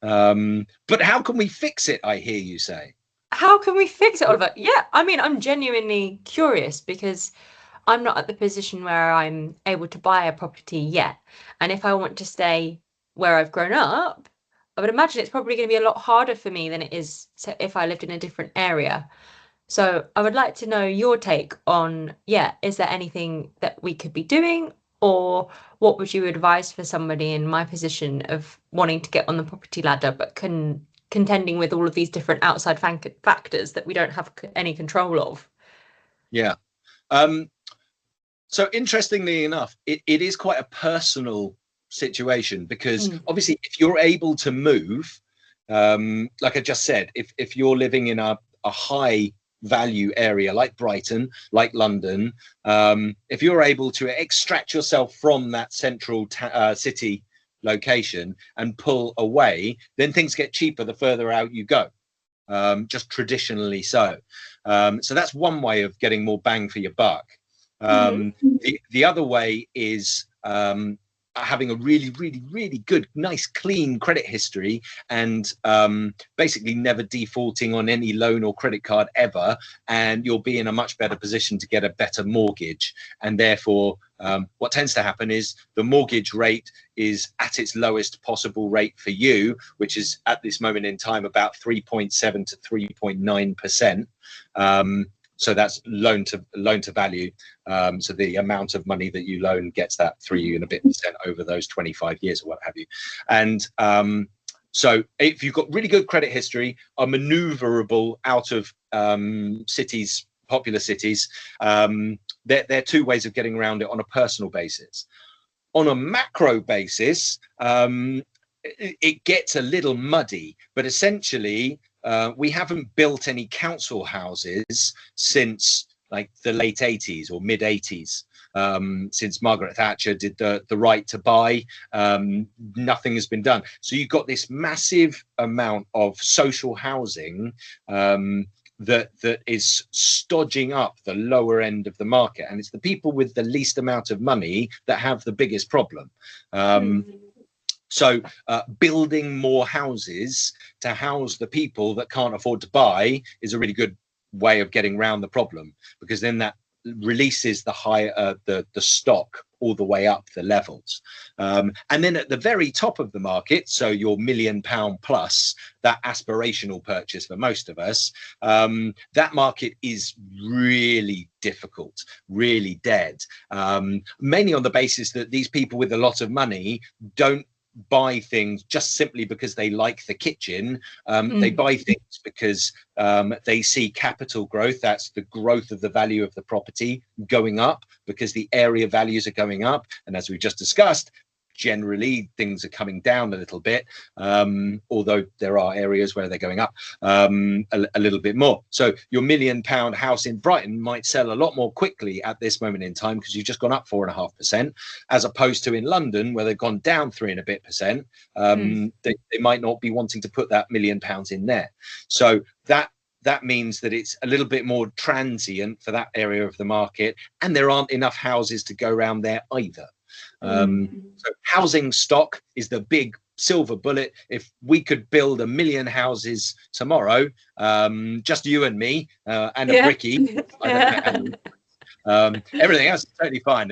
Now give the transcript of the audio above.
But how can we fix it, I hear you say? How can we fix it, Oliver? Yeah, I mean, I'm genuinely curious because I'm not at the position where I'm able to buy a property yet. And if I want to stay where I've grown up, I would imagine it's probably going to be a lot harder for me than it is if I lived in a different area. So I would like to know your take on, yeah, is there anything that we could be doing, or what would you advise for somebody in my position of wanting to get on the property ladder but contending with all of these different outside factors that we don't have any control of? Yeah. So interestingly enough, it is quite a personal situation because Mm. obviously if you're able to move, like I just said, if you're living in a high value area like Brighton, like London, if you're able to extract yourself from that central city location and pull away, then things get cheaper the further out you go. Just traditionally so. So that's one way of getting more bang for your buck. Mm-hmm. The other way is having a really good, nice, clean credit history and basically never defaulting on any loan or credit card ever. And you'll be in a much better position to get a better mortgage. And therefore, what tends to happen is the mortgage rate is at its lowest possible rate for you, which is at this moment in time about 3.7 to 3.9%. So that's loan to value. So the amount of money that you loan gets that 3 and a bit percent over those 25 years or what have you. And so if you've got really good credit history, are maneuverable out of cities, popular cities, there are two ways of getting around it on a personal basis. On a macro basis, it gets a little muddy, but essentially we haven't built any council houses since like the late 80s or mid 80s. Since Margaret Thatcher did the right to buy, nothing has been done. So you've got this massive amount of social housing that is stodging up the lower end of the market, and it's the people with the least amount of money that have the biggest problem. So building more houses to house the people that can't afford to buy is a really good way of getting around the problem, because then that releases the higher the stock all the way up the levels. And then at the very top of the market, so your £1 million plus, that aspirational purchase for most of us, that market is really difficult, really dead, mainly on the basis that these people with a lot of money don't buy things just simply because they like the kitchen. They buy things because they see capital growth. That's the growth of the value of the property going up because the area values are going up. And as we just discussed, generally things are coming down a little bit, although there are areas where they're going up a little bit more. So your £1 million house in Brighton might sell a lot more quickly at this moment in time because you've just gone up 4.5%, as opposed to in London where they've gone down 3 and a bit percent. They might not be wanting to put that £1 million in there. So that means that it's a little bit more transient for that area of the market, and there aren't enough houses to go around there either. So housing stock is the big silver bullet. If we could build 1 million houses tomorrow, just you and me and a brickie, everything else is totally fine.